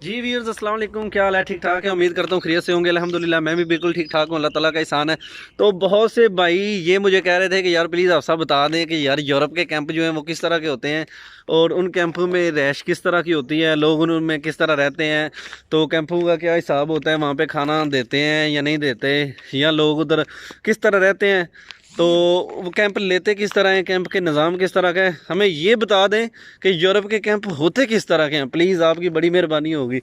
जी viewers अस्सलाम वालेकुम, क्या हाल है? ठीक ठाक है, उम्मीद करता हूँ खैरियत से होंगे। अल्हम्दुलिल्लाह मैं भी बिल्कुल ठीक ठाक हूँ, अल्लाह ताला का एहसान है। तो बहुत से भाई ये मुझे कह रहे थे कि यार प्लीज़ आप सब बता दें कि यार यूरोप के कैंप जो हैं वो किस तरह के होते हैं और उन कैंपों में रैश किस तरह की होती है, लोग उनमें किस तरह रहते हैं, तो कैंपों का क्या हिसाब होता है, वहाँ पर खाना देते हैं या नहीं देते, या लोग उधर किस तरह रहते हैं, तो वो कैंप लेते किस तरह हैं, कैंप के निज़ाम किस तरह का है, हमें ये बता दें कि यूरोप के कैंप होते किस तरह के हैं। प्लीज़ आपकी बड़ी मेहरबानी होगी।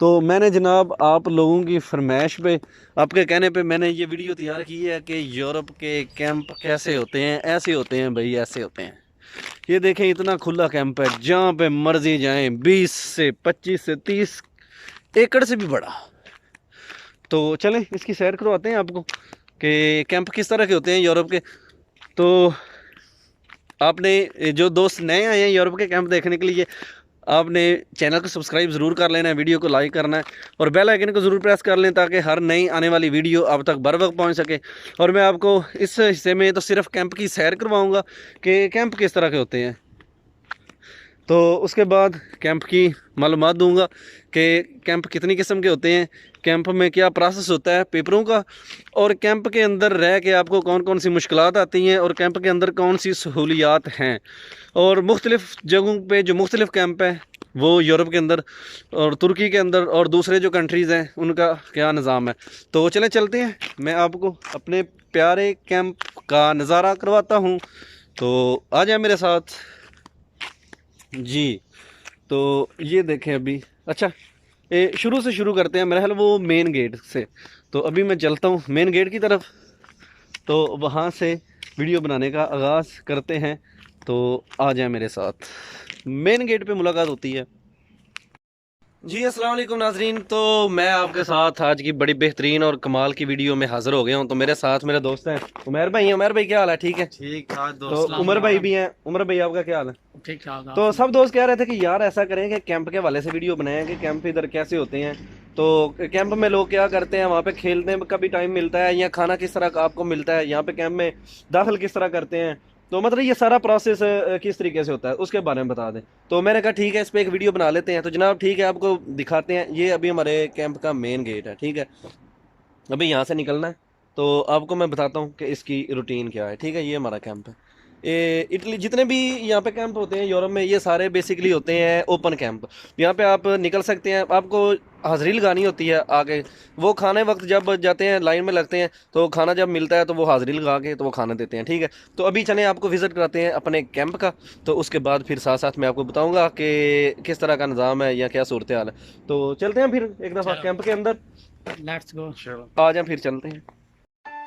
तो मैंने जनाब आप लोगों की फरमाइश पे, आपके कहने पे मैंने ये वीडियो तैयार की है कि यूरोप के कैंप कैसे होते हैं। ऐसे होते हैं भाई, ऐसे होते हैं। ये देखें, इतना खुला कैंप है, जहाँ पे मर्जी जाएं, 20 से 25 से 30 एकड़ से भी बड़ा। तो चलें इसकी सैर करवाते हैं आपको कि कैंप किस तरह के होते हैं यूरोप के। तो आपने जो दोस्त नए आए हैं यूरोप के कैंप देखने के लिए, आपने चैनल को सब्सक्राइब ज़रूर कर लेना है, वीडियो को लाइक करना है और बेल आइकन को ज़रूर प्रेस कर लें ताकि हर नई आने वाली वीडियो आप तक बर वक्त पहुँच सके। और मैं आपको इस हिस्से में तो सिर्फ कैंप की सैर करवाऊँगा कि कैंप किस तरह के होते हैं। तो उसके बाद कैंप की मालूमात दूंगा कि कैंप कितनी किस्म के होते हैं, कैंप में क्या प्रोसेस होता है पेपरों का, और कैंप के अंदर रह के आपको कौन कौन सी मुश्किलात आती हैं और कैंप के अंदर कौन सी सहूलियात हैं, और मुख्तलिफ़ जगहों पे जो मुख्तलिफ़ कैंप हैं वो यूरोप के अंदर और तुर्की के अंदर और दूसरे जो कंट्रीज़ हैं उनका क्या निज़ाम है। तो चलें चलते हैं, मैं आपको अपने प्यारे कैंप का नज़ारा करवाता हूँ। तो आ जाए मेरे साथ जी। तो ये देखें अभी, अच्छा ये शुरू से शुरू करते हैं, मेरा ख्याल वो मेन गेट से। तो अभी मैं चलता हूँ मेन गेट की तरफ, तो वहाँ से वीडियो बनाने का आगाज़ करते हैं। तो आ जाए मेरे साथ, मेन गेट पे मुलाकात होती है। जी अस्सलाम वालेकुम नाजरीन, तो मैं आपके साथ आज की बड़ी बेहतरीन और कमाल की वीडियो में हाज़िर हो गया हूँ। तो मेरे साथ मेरे दोस्त हैं उमर भाई हैं। उमर भाई क्या हाल है? ठीक है, ठीक ठाक तो दोस्त। उमर भाई भी हैं। उमर भाई आपका क्या हाल है? ठीक ठाक आप तो सुनाओ। सब दोस्त कह रहे थे कि यार ऐसा करें कि कैंप के हवाले से वीडियो बनाएं कि कैंप इधर कैसे होते हैं। तो कैंप में लोग क्या करते हैं, वहाँ पे खेलने का भी टाइम मिलता है या खाना किस तरह का आपको मिलता है, यहाँ पे कैंप में दाखिल किस तरह करते हैं, तो मतलब ये सारा प्रोसेस किस तरीके से होता है उसके बारे में बता दें। तो मैंने कहा ठीक है, इस पर एक वीडियो बना लेते हैं। तो जनाब ठीक है, आपको दिखाते हैं। ये अभी हमारे कैंप का मेन गेट है, ठीक है। अभी यहाँ से निकलना है, तो आपको मैं बताता हूँ कि इसकी रूटीन क्या है, ठीक है। ये हमारा कैंप है। ये इटली जितने भी यहाँ पे कैंप होते हैं यूरोप में, ये सारे बेसिकली होते हैं ओपन कैंप। यहाँ पे आप निकल सकते हैं, आपको हाज़िरी लगानी होती है आगे। वो खाने वक्त जब जाते हैं लाइन में लगते हैं, तो खाना जब मिलता है तो वो हाज़िरी लगा के तो वो खाना देते हैं, ठीक है। तो अभी चलें आपको विज़िट कराते हैं अपने कैंप का। तो उसके बाद फिर साथ साथ मैं आपको बताऊँगा कि किस तरह का निज़ाम है या क्या सूरत हाल है। तो चलते हैं फिर एक दफ़ा चलो कैंप के अंदर। Let's go. चलो आ जाए फिर चलते हैं।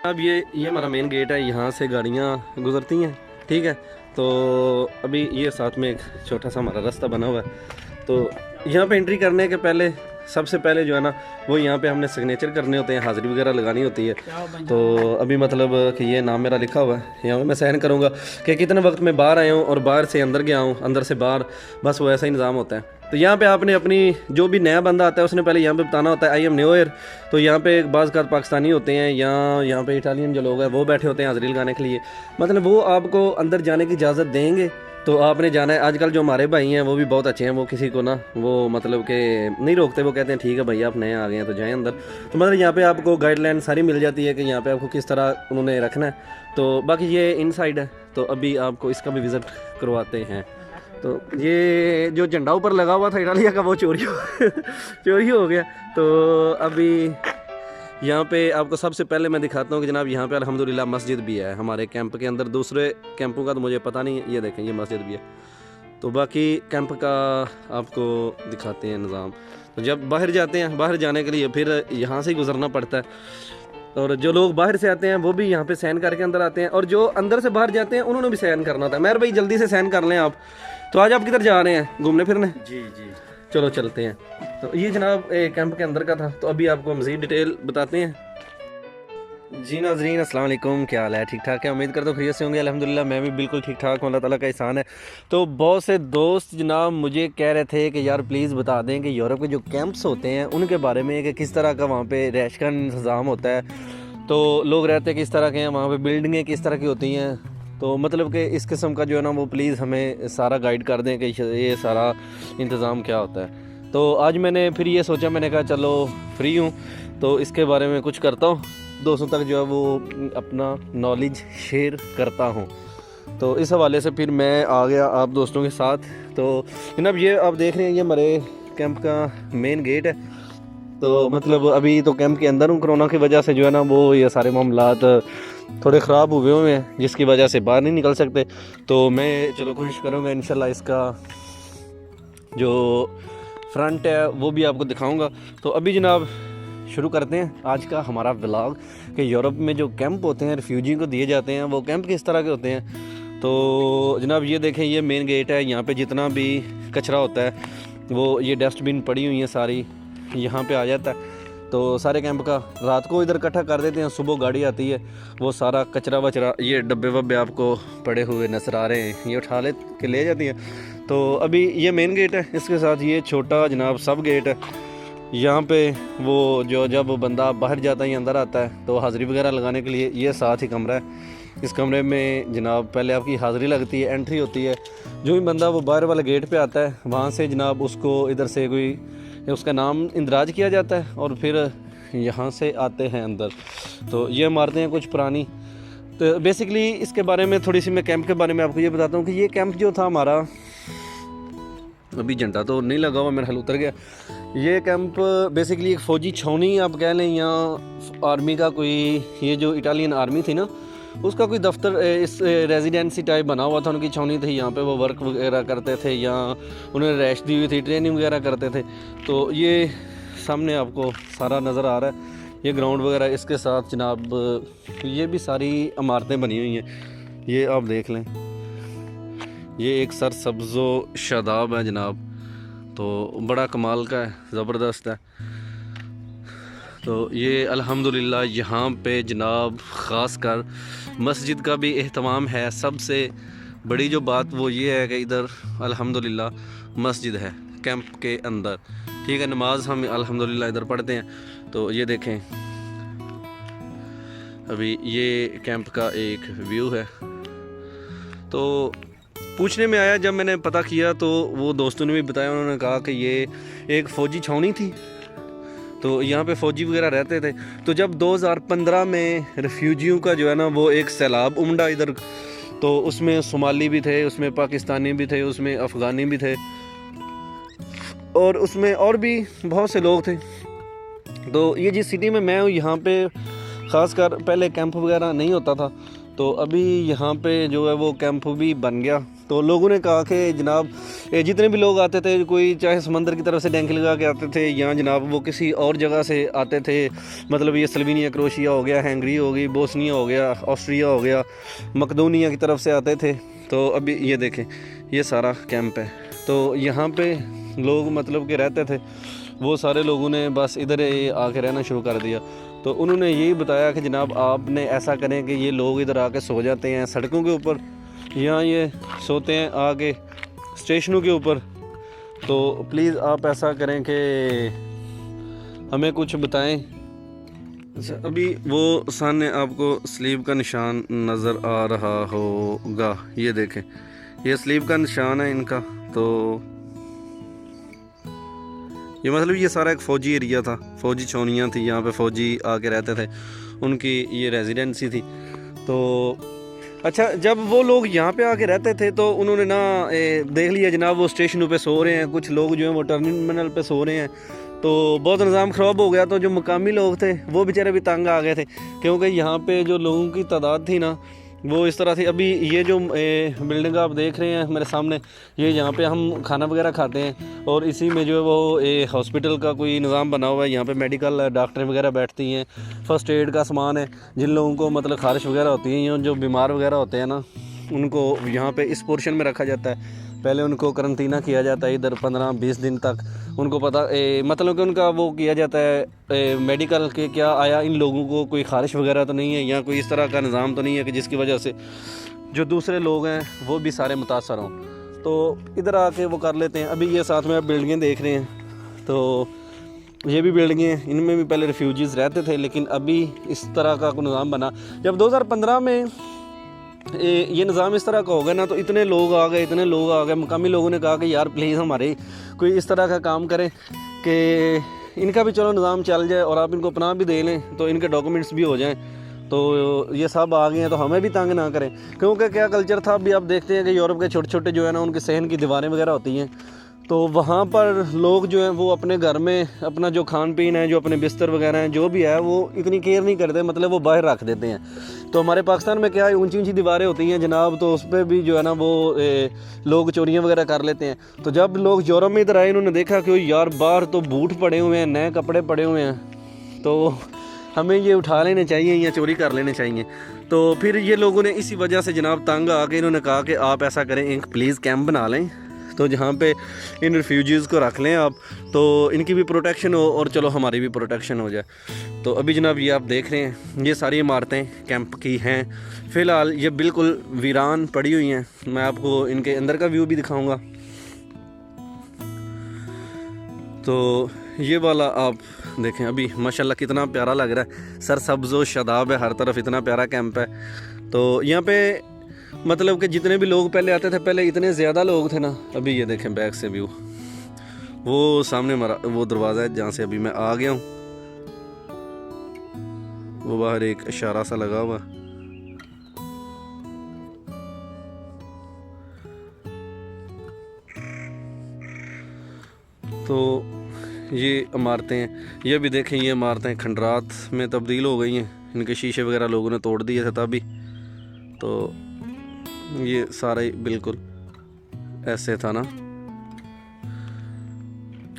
अब ये हमारा मेन गेट है, यहाँ से गाड़ियाँ गुजरती हैं, ठीक है। तो अभी ये साथ में एक छोटा सा हमारा रास्ता बना हुआ है। तो यहाँ पे एंट्री करने के पहले सबसे पहले जो है ना, वो यहाँ पे हमने सिग्नेचर करने होते हैं, हाज़िरी वगैरह लगानी होती है। क्या बन तो अभी मतलब कि ये नाम मेरा लिखा हुआ है, यहाँ पे मैं साइन करूँगा कि कितने वक्त में बाहर आया हूँ और बाहर से अंदर गया हूँ, अंदर से बाहर, बस वो ऐसा ही निज़ाम होता है। तो यहाँ पे आपने अपनी, जो भी नया बंदा आता है उसने पहले यहाँ पे बताना होता है आई एम न्यू ईयर। तो यहाँ पे बाज़ का पाकिस्तानी होते हैं या यहाँ पे इटालियन जो लोग हैं वो बैठे होते हैं हाज़िरी लगाने के लिए, मतलब वो आपको अंदर जाने की इजाज़त देंगे। तो आपने जाना है। आजकल जो हमारे भाई हैं वो भी बहुत अच्छे हैं, वो किसी को ना वो मतलब कि नहीं रोकते, वो कहते हैं ठीक है भैया आप नए आ गए हैं तो जाएं अंदर। तो मतलब यहाँ पे आपको गाइडलाइन सारी मिल जाती है कि यहाँ पे आपको किस तरह उन्होंने रखना है। तो बाकी ये इनसाइड है, तो अभी आपको इसका भी विज़िट करवाते हैं। तो ये जो झंडा ऊपर लगा हुआ था इटालिया का, वो चोरी चोरी हो गया। तो अभी यहाँ पे आपको सबसे पहले मैं दिखाता हूँ कि जनाब यहाँ पे अल्हम्दुलिल्लाह मस्जिद भी है हमारे कैंप के अंदर। दूसरे कैंपों का तो मुझे पता नहीं, ये देखें ये मस्जिद भी है। तो बाकी कैंप का आपको दिखाते हैं निज़ाम। तो जब बाहर जाते हैं, बाहर जाने के लिए फिर यहाँ से ही गुजरना पड़ता है। और जो लोग बाहर से आते हैं वो भी यहाँ पे साइन करके अंदर आते हैं, और जो अंदर से बाहर जाते हैं उन्होंने भी साइन करना होता है। मेहर भाई जल्दी से साइन कर लें आप। तो आज आप किधर जा रहे हैं? घूमने फिरने? जी जी। चलो चलते हैं। तो ये जनाब कैंप के अंदर का था। तो अभी आपको मज़ीद डिटेल बताते हैं। जी नाज़रीन अस्सलाम वालेकुम, क्या हाल है? ठीक ठाक है, उम्मीद करता हूँ खैरियत से होंगे। अल्हम्दुलिल्लाह मैं भी बिल्कुल ठीक ठाक हूँ, अल्लाह ताला का एहसान है। तो बहुत से दोस्त जनाब मुझे कह रहे थे कि यार प्लीज़ बता दें कि यूरोप के जो कैंप्स होते हैं उनके बारे में, कि किस तरह का वहाँ पे रैश का इंतज़ाम होता है, तो लोग रहते किस तरह के हैं वहाँ पे, बिल्डिंगें किस तरह की होती हैं। तो मतलब कि इस किस्म का जो है ना वो प्लीज़ हमें सारा गाइड कर दें कि ये सारा इंतज़ाम क्या होता है। तो आज मैंने फिर ये सोचा, मैंने कहा चलो फ्री हूँ तो इसके बारे में कुछ करता हूँ, दोस्तों तक जो है वो अपना नॉलेज शेयर करता हूँ। तो इस हवाले से फिर मैं आ गया आप दोस्तों के साथ। तो जनाब ये आप देख रहे हैं, ये हमारे कैंप का मेन गेट है। तो मतलब अभी तो कैंप के अंदर हूँ, कोरोना की वजह से जो है ना वो ये सारे मामलात थोड़े ख़राब हुए हुए हैं, जिसकी वजह से बाहर नहीं निकल सकते। तो मैं चलो कोशिश करूँगा इंशाल्लाह इसका जो फ्रंट है वो भी आपको दिखाऊंगा। तो अभी जनाब शुरू करते हैं आज का हमारा व्लॉग कि यूरोप में जो कैंप होते हैं रिफ्यूजी को दिए जाते हैं वो कैंप किस तरह के होते हैं। तो जनाब ये देखें, ये मेन गेट है। यहाँ पे जितना भी कचरा होता है वो ये डस्टबिन पड़ी हुई है सारी यहाँ पे आ जाता है। तो सारे कैंप का रात को इधर इकट्ठा कर देते हैं, सुबह गाड़ी आती है वो सारा कचरा वचरा, ये डब्बे वब्बे आपको पड़े हुए नजर आ रहे हैं, ये उठा ले के ले जाती हैं। तो अभी ये मेन गेट है, इसके साथ ये छोटा जनाब सब गेट है। यहाँ पे वो जो जब बंदा बाहर जाता है या अंदर आता है तो हाज़िरी वगैरह लगाने के लिए ये साथ ही कमरा है। इस कमरे में जनाब पहले आपकी हाज़िरी लगती है, एंट्री होती है। जो भी बंदा वो बाहर वाले गेट पे आता है वहाँ से जनाब उसको इधर से कोई उसका नाम इंदराज किया जाता है और फिर यहाँ से आते हैं अंदर। तो ये इमारतें हैं कुछ पुरानी। तो बेसिकली इसके बारे में थोड़ी सी मैं कैंप के बारे में आपको ये बताता हूँ कि ये कैंप जो था हमारा, अभी झंडा तो नहीं लगा हुआ, मेरा हल उतर गया। ये कैंप बेसिकली एक फ़ौजी छावनी आप कह लें, या आर्मी का कोई, ये जो इटालियन आर्मी थी ना उसका कोई दफ्तर, इस रेजिडेंसी टाइप बना हुआ था, उनकी छावनी थी। यहाँ पे वो वर्क वगैरह करते थे या उन्हें रैश दी हुई थी, ट्रेनिंग वगैरह करते थे। तो ये सामने आपको सारा नज़र आ रहा है, ये ग्राउंड वगैरह, इसके साथ जनाब ये भी सारी इमारतें बनी हुई हैं, ये आप देख लें। ये एक सर सब्ज़ो शादाब है जनाब, तो बड़ा कमाल का है, ज़बरदस्त है। तो ये अल्हम्दुलिल्लाह यहाँ पे जनाब ख़ास कर मस्जिद का भी एहतमाम है। सबसे बड़ी जो बात वो ये है कि इधर अल्हम्दुलिल्लाह मस्जिद है कैंप के अंदर, ठीक है। नमाज हम अल्हम्दुलिल्लाह इधर पढ़ते हैं। तो ये देखें, अभी ये कैंप का एक व्यू है। तो पूछने में आया, जब मैंने पता किया तो वो दोस्तों ने भी बताया, उन्होंने कहा कि ये एक फ़ौजी छावनी थी, तो यहाँ पे फ़ौजी वगैरह रहते थे। तो जब 2015 में रिफ्यूजियों का जो है ना वो एक सैलाब उमड़ा इधर, तो उसमें सोमाली भी थे, उसमें पाकिस्तानी भी थे, उसमें अफ़गानी भी थे और उसमें और भी बहुत से लोग थे। तो ये जिस सिटी में मैं हूँ यहाँ पे ख़ास कर पहले कैंप वगैरह नहीं होता था, तो अभी यहाँ पे जो है वो कैंप भी बन गया। तो लोगों ने कहा कि जनाब जितने भी लोग आते थे, कोई चाहे समंदर की तरफ से डैंक लगा के आते थे या जनाब वो किसी और जगह से आते थे, मतलब ये स्लोवेनिया, क्रोएशिया हो गया, हंगरी हो गई, बोस्निया हो गया, ऑस्ट्रिया हो गया, मकदोनिया की तरफ से आते थे। तो अभी ये देखें, ये सारा कैंप है। तो यहाँ पे लोग मतलब कि रहते थे, वो सारे लोगों ने बस इधर आके रहना शुरू कर दिया। तो उन्होंने यही बताया कि जनाब आपने ऐसा करें कि ये लोग इधर आके सो जाते हैं सड़कों के ऊपर, यहाँ ये सोते हैं आके स्टेशनों के ऊपर। तो प्लीज़ आप ऐसा करें कि हमें कुछ बताएं। अच्छा, अभी वो सामने आपको स्लीव का निशान नज़र आ रहा होगा, ये देखें, ये स्लीव का निशान है इनका। तो ये मतलब ये सारा एक फ़ौजी एरिया था, फ़ौजी छावनियाँ थी, यहाँ पे फ़ौजी आके रहते थे, उनकी ये रेजिडेंसी थी। तो अच्छा, जब वो लोग यहाँ पे आके रहते थे तो उन्होंने ना देख लिया जनाब वो स्टेशनों पे सो रहे हैं, कुछ लोग जो हैं वो टर्मिनल पे सो रहे हैं। तो बहुत निज़ाम ख़राब हो गया। तो जो मकामी लोग थे वो बेचारे भी तंग आ गए थे, क्योंकि यहाँ पे जो लोगों की तादाद थी ना वो इस तरह थी। अभी ये जो बिल्डिंग आप देख रहे हैं मेरे सामने, ये यहाँ पे हम खाना वगैरह खाते हैं और इसी में जो है वो हॉस्पिटल का कोई निज़ाम बना हुआ है। यहाँ पे मेडिकल डॉक्टर वगैरह बैठती हैं, फ़र्स्ट एड का सामान है। जिन लोगों को मतलब खारिश वगैरह होती है या जो बीमार वगैरह होते हैं ना, उनको यहाँ पे इस पोर्शन में रखा जाता है। पहले उनको करंटीना किया जाता है इधर 15-20 दिन तक। उनको पता मतलब कि उनका वो किया जाता है मेडिकल के क्या आया इन लोगों को कोई खारिश वगैरह तो नहीं है या कोई इस तरह का निज़ाम तो नहीं है कि जिसकी वजह से जो दूसरे लोग हैं वो भी सारे मुतासर हों। तो इधर आके वो कर लेते हैं। अभी ये साथ में आप बिल्डिंगें देख रहे हैं, तो ये भी बिल्डिंगें हैं, इनमें भी पहले रिफ्यूजीज़ रहते थे, लेकिन अभी इस तरह का कोई निज़ाम बना। जब 2015 में ये निज़ाम इस तरह का होगा ना, तो इतने लोग आ गए, मकामी लोगों ने कहा कि यार प्लीज़ हमारे कोई इस तरह का काम करें कि इनका भी चलो निज़ाम चल जाए और आप इनको अपना भी दे लें तो इनके डॉक्यूमेंट्स भी हो जाएं। तो ये सब आ गए हैं तो हमें भी तंग ना करें, क्योंकि क्या कल्चर था अभी आप देखते हैं कि यूरोप के छोटे छोटे जो है ना उनके सहन की दीवारें वगैरह होती हैं, तो वहाँ पर लोग जो हैं वो अपने घर में अपना जो खान पीन है, जो अपने बिस्तर वगैरह हैं, जो भी है वो इतनी केयर नहीं करते, मतलब वो बाहर रख देते हैं। तो हमारे पाकिस्तान में क्या है, ऊंची ऊंची दीवारें होती हैं जनाब, तो उस पर भी जो है ना वो लोग चोरियां वगैरह कर लेते हैं। तो जब लोग यूरोप में इधर आए, इन्होंने देखा कि यार बाहर तो बूट पड़े हुए हैं, नए कपड़े पड़े हुए हैं, तो हमें ये उठा लेने चाहिए या चोरी कर लेने चाहिए। तो फिर ये लोगों ने इसी वजह से जनाब तंग आके इन्होंने कहा कि आप ऐसा करें, एक प्लीज़ कैंप बना लें, तो जहाँ पे इन रिफ्यूजीज़ को रख लें आप, तो इनकी भी प्रोटेक्शन हो और चलो हमारी भी प्रोटेक्शन हो जाए। तो अभी जनाब ये आप देख रहे हैं, ये सारी इमारतें कैंप की हैं। फ़िलहाल ये बिल्कुल वीरान पड़ी हुई हैं। मैं आपको इनके अंदर का व्यू भी दिखाऊँगा। तो ये वाला आप देखें, अभी माशाल्लाह कितना प्यारा लग रहा है, सरसब्ज़ व शादाब है हर तरफ, इतना प्यारा कैंप है। तो यहाँ पे मतलब कि जितने भी लोग पहले आते थे, पहले इतने ज़्यादा लोग थे ना, अभी ये देखें बैक से व्यू, वो सामने हमारा वो दरवाज़ा है जहाँ से अभी मैं आ गया हूँ, वो बाहर एक इशारा सा लगा हुआ। तो ये इमारतें हैं, ये भी देखें, ये इमारतें खंडरात में तब्दील हो गई हैं, इनके शीशे वगैरह लोगों ने तोड़ दिए थे तभी। तो ये सारा ही बिल्कुल ऐसे था ना।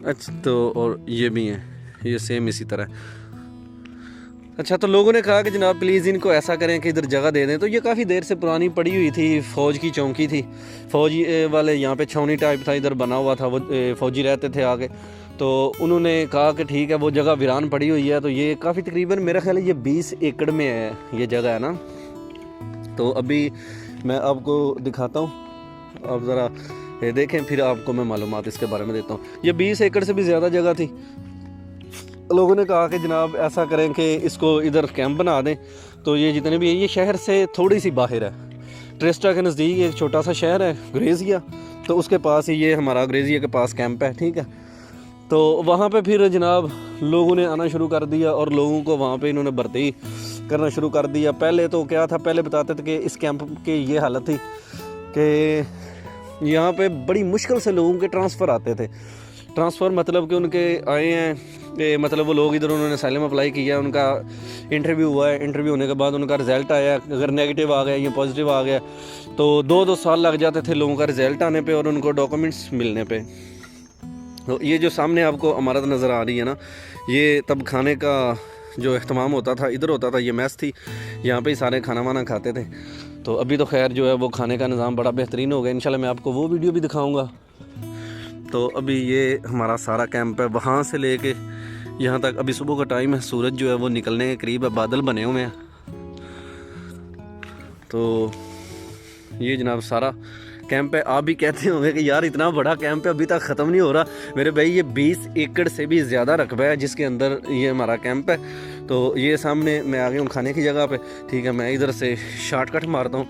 अच्छा, तो और ये भी हैं, ये सेम इसी तरह। अच्छा, तो लोगों ने कहा कि जनाब प्लीज़ इनको ऐसा करें कि इधर जगह दे दें। तो ये काफ़ी देर से पुरानी पड़ी हुई थी, फ़ौज की चौकी थी, फ़ौजी वाले यहाँ पे छावनी टाइप था, इधर बना हुआ था, वो फ़ौजी रहते थे आगे। तो उन्होंने कहा कि ठीक है, वो जगह वीरान पड़ी हुई है। तो ये काफ़ी तकरीबन मेरा ख्याल है ये 20 एकड़ में है ये जगह है ना। तो अभी मैं आपको दिखाता हूँ, आप ज़रा ये देखें, फिर आपको मैं मालूमात इसके बारे में देता हूँ। ये 20 एकड़ से भी ज़्यादा जगह थी। लोगों ने कहा कि जनाब ऐसा करें कि इसको इधर कैंप बना दें। तो ये जितने भी है, ये शहर से थोड़ी सी बाहर है, ट्रेस्टा के नज़दीक एक छोटा सा शहर है ग्रेजिया, तो उसके पास ही ये हमारा ग्रेजिया के पास कैंप है, ठीक है। तो वहाँ पे फिर जनाब लोगों ने आना शुरू कर दिया और लोगों को वहाँ पे इन्होंने भर्ती करना शुरू कर दिया। पहले तो क्या था, पहले बताते थे कि इस कैंप की ये हालत थी कि यहाँ पे बड़ी मुश्किल से लोगों के ट्रांसफ़र आते थे। ट्रांसफ़र मतलब कि उनके आए हैं, मतलब वो लोग इधर, उन्होंने असाइलम अप्लाई किया, उनका इंटरव्यू हुआ है, इंटरव्यू होने के बाद उनका रिज़ल्ट आया, अगर नेगेटिव आ गया या पॉजिटिव आ गया तो 2-2 साल लग जाते थे लोगों का रिज़ल्ट आने पे और उनको डॉक्यूमेंट्स मिलने पे। तो ये जो सामने आपको इमारत नज़र आ रही है ना, ये तब खाने का जो अहतमाम होता था इधर होता था, ये मैस थी, यहाँ पे ही सारे खाना वाना खाते थे। तो अभी तो खैर जो है वो खाने का निज़ाम बड़ा बेहतरीन हो गया, इंशाल्लाह मैं आपको वो वीडियो भी दिखाऊंगा। तो अभी ये हमारा सारा कैंप है, वहाँ से लेके यहाँ तक। अभी सुबह का टाइम है, सूरज जो है वो निकलने के करीब है, बादल बने हुए हैं। तो ये जनाब सारा कैंप है। आप भी कहते होंगे कि यार इतना बड़ा कैंप है, अभी तक ख़त्म नहीं हो रहा। मेरे भाई ये 20 एकड़ से भी ज़्यादा रकबा है जिसके अंदर ये हमारा कैंप है। तो ये सामने मैं आ गया हूँ खाने की जगह पे, ठीक है। मैं इधर से शॉर्टकट मारता हूँ,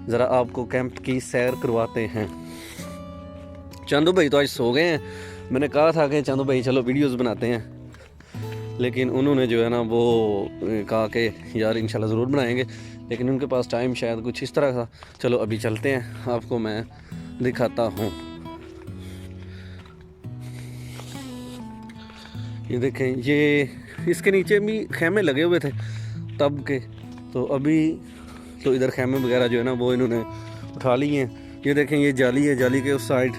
ज़रा आपको कैंप की सैर करवाते हैं। चांदू भाई तो आज सो गए हैं। मैंने कहा था कि चांदू भाई चलो वीडियोज़ बनाते हैं, लेकिन उन्होंने जो है ना वो कहा कि यार इंशाल्लाह ज़रूर बनाएंगे, लेकिन उनके पास टाइम शायद कुछ इस तरह था। चलो अभी चलते हैं, आपको मैं दिखाता हूँ। ये देखें, ये इसके नीचे भी खैमे लगे हुए थे तब के, तो अभी तो इधर खैमे वगैरह जो है ना वो इन्होंने उठा लिए हैं। ये देखें, ये जाली है, जाली के उस साइड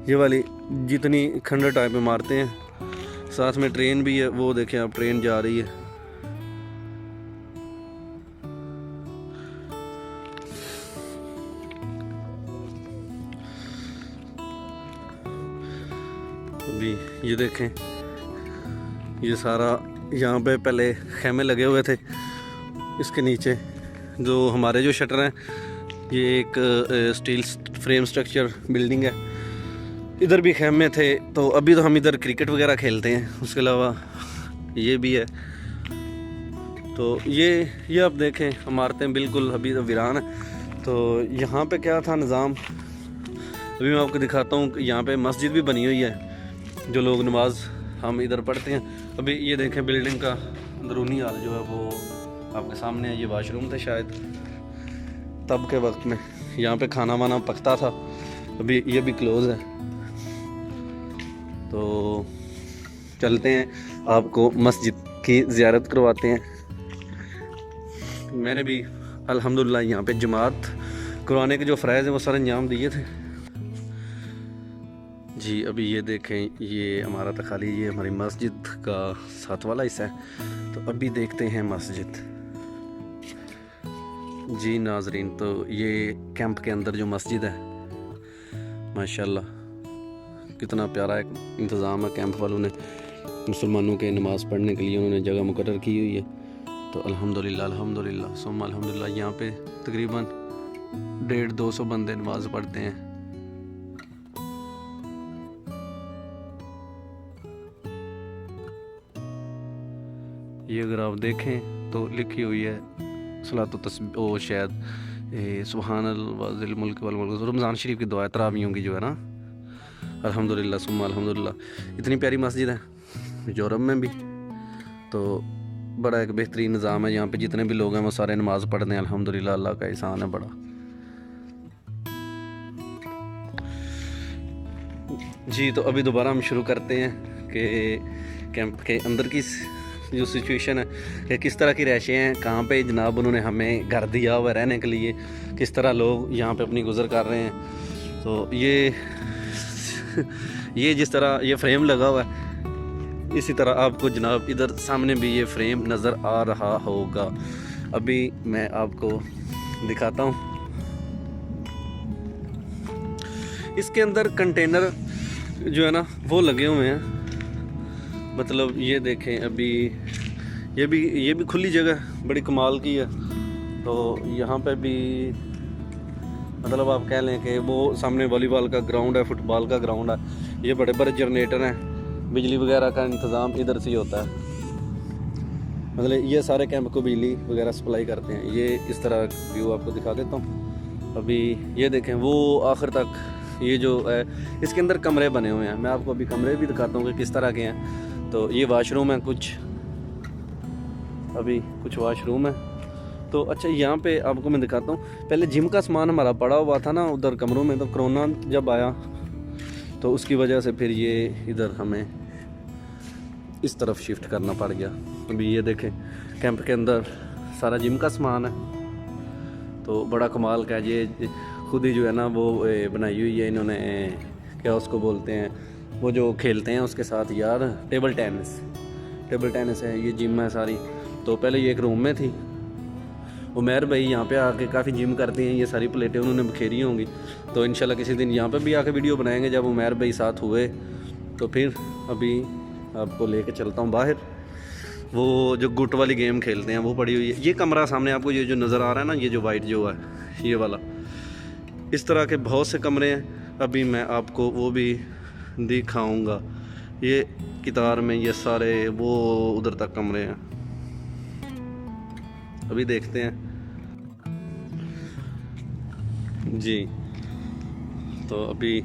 ये वाली जितनी खंडर टाइप में मारते हैं, साथ में ट्रेन भी है, वो देखें आप, ट्रेन जा रही है। अभी ये देखें, ये सारा यहाँ पे पहले खैमे लगे हुए थे। इसके नीचे जो हमारे जो शटर हैं, ये एक स्टील फ्रेम स्ट्रक्चर बिल्डिंग है, इधर भी खैमे थे। तो अभी तो हम इधर क्रिकेट वगैरह खेलते हैं, उसके अलावा ये भी है। तो ये आप देखें इमारतें बिल्कुल अभी तो वीरान है। तो यहाँ पे क्या था निज़ाम, अभी मैं आपको दिखाता हूँ। यहाँ पे मस्जिद भी बनी हुई है, जो लोग नमाज हम इधर पढ़ते हैं। अभी ये देखें बिल्डिंग का अंदरूनी हाल जो है वो आपके सामने है। ये वाशरूम थे शायद तब के वक्त में, यहाँ पे खाना वाना पकता था। अभी ये भी क्लोज़ है। तो चलते हैं, आपको मस्जिद की ज़ियारत करवाते हैं। मैंने भी अल्हम्दुलिल्लाह यहाँ पे जमात करवाने के जो फ़राइज़ हैं वो सर अंजाम दिए थे जी। अभी ये देखें, ये हमारा तखाली, ये हमारी मस्जिद का साथ वाला हिस्सा है। तो अभी देखते हैं मस्जिद जी नाजरीन। तो ये कैंप के अंदर जो मस्जिद है, माशाल्लाह कितना प्यारा एक इंतज़ाम है। कैंप वालों ने मुसलमानों के नमाज़ पढ़ने के लिए उन्होंने जगह मुकर्रर की हुई है। तो अल्हम्दुलिल्लाह सुम्मा अल्हम्दुलिल्लाह यहाँ पे तकरीबन 150-200 बंदे नमाज़ पढ़ते हैं। ये अगर आप देखें तो लिखी हुई है सलातो तस्बीह, ओ शायद सुभान अल्लाह मुल्क वल मुल्क, रमज़ान शरीफ की दुआ तरावियों की जो है ना। अल्हम्दुलिल्लाह सुम्मा अल्हम्दुलिल्लाह। इतनी प्यारी मस्जिद है यूरोप में भी। तो बड़ा एक बेहतरीन निज़ाम है। यहाँ पे जितने भी लोग हैं वो सारे नमाज़ पढ़ते हैं। अल्हम्दुलिल्लाह, अल्लाह का एहसान है बड़ा जी। तो अभी दोबारा हम शुरू करते हैं कि कैंप के अंदर की जो सिचुएशन है कि किस तरह की रैशें हैं, कहाँ पे जनाब उन्होंने हमें घर दिया हुआ रहने के लिए, किस तरह लोग यहाँ पे अपनी गुज़र कर रहे हैं। तो ये जिस तरह ये फ्रेम लगा हुआ है, इसी तरह आपको जनाब इधर सामने भी ये फ्रेम नज़र आ रहा होगा। अभी मैं आपको दिखाता हूँ। इसके अंदर कंटेनर जो है ना वो लगे हुए हैं। मतलब ये देखें, अभी ये भी खुली जगह बड़ी कमाल की है। तो यहाँ पे भी मतलब आप कह लें कि वो सामने वॉलीबॉल का ग्राउंड है, फुटबॉल का ग्राउंड है। ये बड़े बड़े जनरेटर हैं, बिजली वगैरह का इंतज़ाम इधर से ही होता है। मतलब ये सारे कैंप को बिजली वगैरह सप्लाई करते हैं। ये इस तरह व्यू आपको दिखा देता हूँ। अभी ये देखें वो आखिर तक ये जो है, इसके अंदर कमरे बने हुए हैं। मैं आपको अभी कमरे भी दिखाता हूँ कि किस तरह के हैं। तो ये वाशरूम है कुछ, अभी कुछ वाशरूम है। तो अच्छा यहाँ पे आपको मैं दिखाता हूँ। पहले जिम का सामान हमारा पड़ा हुआ था ना उधर कमरों में। तो कोरोना जब आया तो उसकी वजह से फिर ये इधर हमें इस तरफ शिफ्ट करना पड़ गया। अभी ये देखें कैंप के अंदर सारा जिम का सामान है। तो बड़ा कमाल का ये खुद ही जो है ना वो बनाई हुई है इन्होंने, क्या उसको बोलते हैं, वो जो खेलते हैं उसके साथ यार, टेबल टेनिस है। ये जिम है सारी। तो पहले ये एक रूम में थी। उमैर भाई यहाँ पे आके काफ़ी जिम करते हैं। ये सारी प्लेटें उन्होंने बखेरी होंगी। तो इंशाल्लाह किसी दिन यहाँ पे भी आके वीडियो बनाएंगे जब उमैर भाई साथ हुए। तो फिर अभी आपको लेके चलता हूँ बाहर। वो जो गुट वाली गेम खेलते हैं वो पड़ी हुई है। ये कमरा सामने आपको ये जो नज़र आ रहा है ना, ये जो वाइट जो है ये वाला, इस तरह के बहुत से कमरे हैं। अभी मैं आपको वो भी दिखाऊंगा। ये कितार में ये सारे वो उधर तक कमरे हैं। अभी देखते हैं जी। तो अभी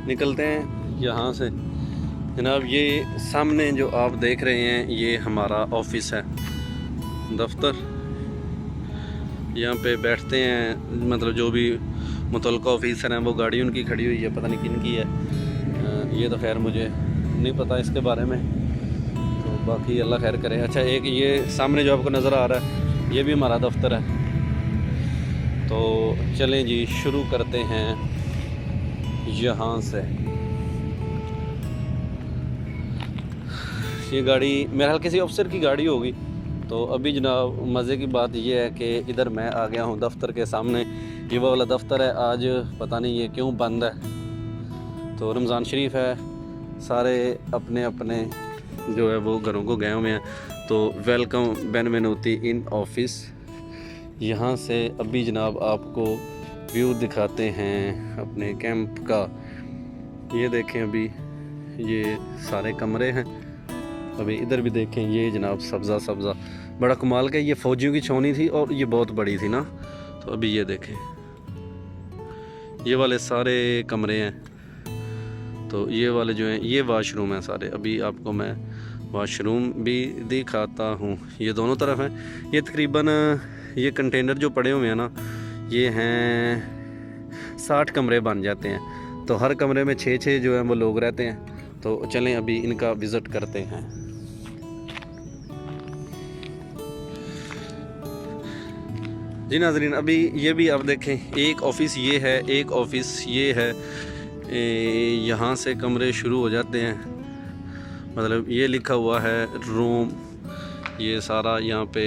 निकलते हैं यहाँ से जनाब। ये सामने जो आप देख रहे हैं ये हमारा ऑफिस है, दफ्तर। यहाँ पे बैठते हैं, मतलब जो भी मुतल्लिका ऑफिसर हैं वो गाड़ी उनकी खड़ी हुई है, पता नहीं किन की है। ये तो खैर मुझे नहीं पता इसके बारे में। तो बाकी अल्लाह खैर करे। अच्छा एक ये सामने जो आपको नज़र आ रहा है ये भी हमारा दफ्तर है। तो चलें जी शुरू करते हैं यहाँ से। ये गाड़ी मेरे ख्याल किसी अफसर की गाड़ी होगी। तो अभी जनाब मज़े की बात ये है कि इधर मैं आ गया हूँ दफ्तर के सामने। ये वो वाला दफ्तर है, आज पता नहीं ये क्यों बंद है। तो रमज़ान शरीफ है, सारे अपने अपने जो है वो घरों को गए हुए हैं। तो वेलकम बेनवेनुती इन ऑफिस। यहाँ से अभी जनाब आपको व्यू दिखाते हैं अपने कैंप का। ये देखें अभी ये सारे कमरे हैं। अभी इधर भी देखें, ये जनाब सब्ज़ा सब्ज़ा बड़ा कमाल का, ये फ़ौजियों की छावनी थी और ये बहुत बड़ी थी ना। तो अभी ये देखें, ये वाले सारे कमरे हैं, तो ये वाले जो हैं ये वाशरूम हैं सारे। अभी आपको मैं वाशरूम भी दिखाता हूँ, ये दोनों तरफ हैं। ये तकरीबन ये कंटेनर जो पड़े हुए हैं ना, ये हैं 60 कमरे बन जाते हैं। तो हर कमरे में 6-6 जो हैं वो लोग रहते हैं। तो चलें अभी इनका विज़िट करते हैं। जी नाज़रीन, अभी ये भी आप देखें, एक ऑफ़िस ये है, एक ऑफ़िस ये है। यहाँ से कमरे शुरू हो जाते हैं, मतलब ये लिखा हुआ है रूम। ये सारा यहाँ पे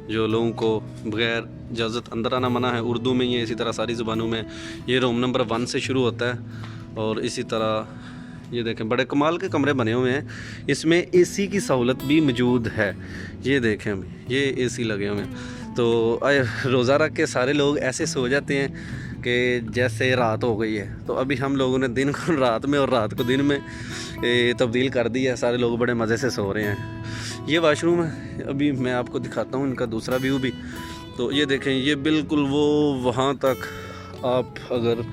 जो लोगों को बग़ैर इजाज़त अंदर आना मना है, उर्दू में ये, इसी तरह सारी ज़ुबानों में। ये रूम नंबर 1 से शुरू होता है। और इसी तरह ये देखें, बड़े कमाल के कमरे बने हुए हैं। इसमें एसी की सहूलत भी मौजूद है। ये देखें, ये एसी लगे हुए हैं। तो रोज़ा रख के सारे लोग ऐसे सो जाते हैं कि जैसे रात हो गई है। तो अभी हम लोगों ने दिन को रात में और रात को दिन में तब्दील कर दिया है। सारे लोग बड़े मज़े से सो रहे हैं। ये वाशरूम है, अभी मैं आपको दिखाता हूँ इनका दूसरा व्यू भी। तो ये देखें, ये बिल्कुल वो वहाँ तक आप अगर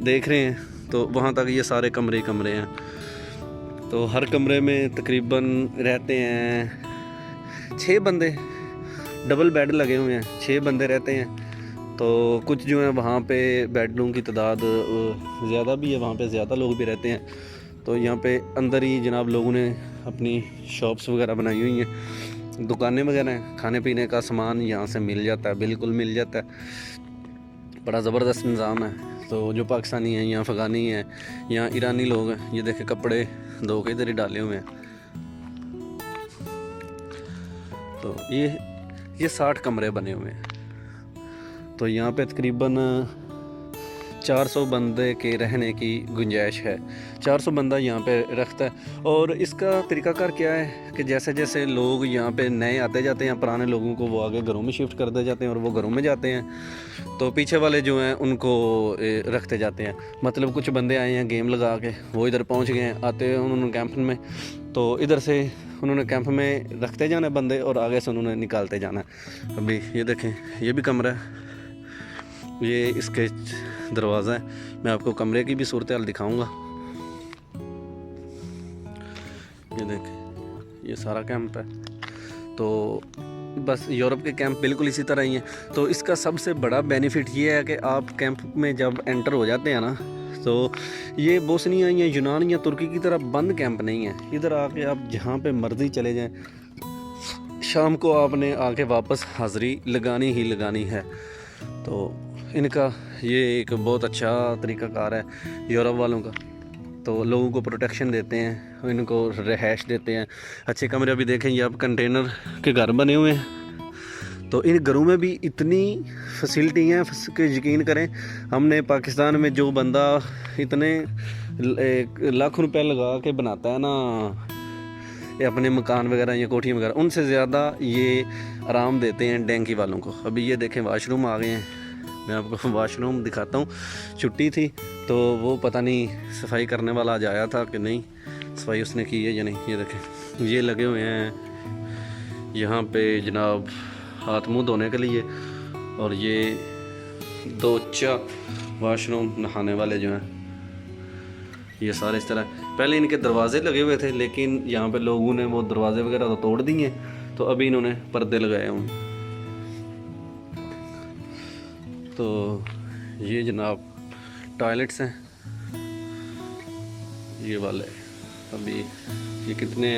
देख रहे हैं तो वहाँ तक ये सारे कमरे कमरे हैं। तो हर कमरे में तकरीबन रहते हैं 6 बंदे, डबल बेड लगे हुए हैं, 6 बंदे रहते हैं। तो कुछ जो है वहाँ पे बेडरूम की तादाद ज़्यादा भी है, वहाँ पे ज़्यादा लोग भी रहते हैं। तो यहाँ पे अंदर ही जनाब लोगों ने अपनी शॉप्स वगैरह बनाई हुई हैं, दुकानें वगैरह हैं। खाने पीने का सामान यहाँ से मिल जाता है, बिल्कुल मिल जाता है। बड़ा ज़बरदस्त निज़ाम है। तो जो पाकिस्तानी हैं या अफ़गानी हैं या ईरानी लोग हैं, ये देखे कपड़े धो के इधर ही डाले हुए हैं। तो ये 60 कमरे बने हुए हैं। तो यहाँ पे तकरीबन 400 बंदे के रहने की गुंजाइश है। 400 बंदा यहाँ पे रखता है। और इसका तरीकाकार क्या है कि जैसे जैसे लोग यहाँ पे नए आते जाते हैं, पुराने लोगों को वो आगे घरों में शिफ्ट करते जाते हैं और वो घरों में जाते हैं। तो पीछे वाले जो हैं उनको रखते जाते हैं। मतलब कुछ बंदे आए हैं गेम लगा के, वो इधर पहुँच गए हैं, आते हैं उन्होंने कैंप में, तो इधर से उन्होंने कैंप में रखते जाना है बंदे और आगे से उन्होंने निकालते जाना है। अभी ये देखें, ये भी कमरा है, ये इसके दरवाज़ा है। मैं आपको कमरे की भी सूरत हाल दिखाऊंगा। ये देखें, ये सारा कैंप है। तो बस यूरोप के कैंप बिल्कुल इसी तरह ही हैं। तो इसका सबसे बड़ा बेनिफिट ये है कि आप कैंप में जब एंटर हो जाते हैं ना, तो ये बोस्निया या यूनान या तुर्की की तरह बंद कैंप नहीं है। इधर आके आप जहाँ पे मर्ज़ी चले जाएं, शाम को आपने आके वापस हाज़िरी लगानी ही लगानी है। तो इनका ये एक बहुत अच्छा तरीक़ाकार है यूरोप वालों का। तो लोगों को प्रोटेक्शन देते हैं, इनको रहायश देते हैं, अच्छे कमरे। भी देखें, ये आप कंटेनर के घर बने हुए हैं। तो इन घरों में भी इतनी फैसिलिटी हैं कि यकीन करें, हमने पाकिस्तान में जो बंदा इतने लाख रुपए लगा के बनाता है ना ये अपने मकान वगैरह या कोठियाँ वगैरह, उनसे ज़्यादा ये आराम देते हैं डेंकी वालों को। अभी ये देखें, वाशरूम आ गए हैं। मैं आपको वाशरूम दिखाता हूँ। छुट्टी थी तो वो पता नहीं सफाई करने वाला आज आया था कि नहीं, सफाई उसने की है या नहीं। ये देखें, ये लगे हुए हैं यहाँ पे जनाब हाथ मुंह धोने के लिए। और ये 2 वाशरूम नहाने वाले जो हैं, ये सारे इस तरह। पहले इनके दरवाजे लगे हुए थे, लेकिन यहाँ पे लोगों ने वो दरवाजे वगैरह तो तोड़ दिए, तो अभी इन्होंने पर्दे लगाए हुए। तो ये जनाब टॉयलेट्स हैं ये वाले। अभी ये कितने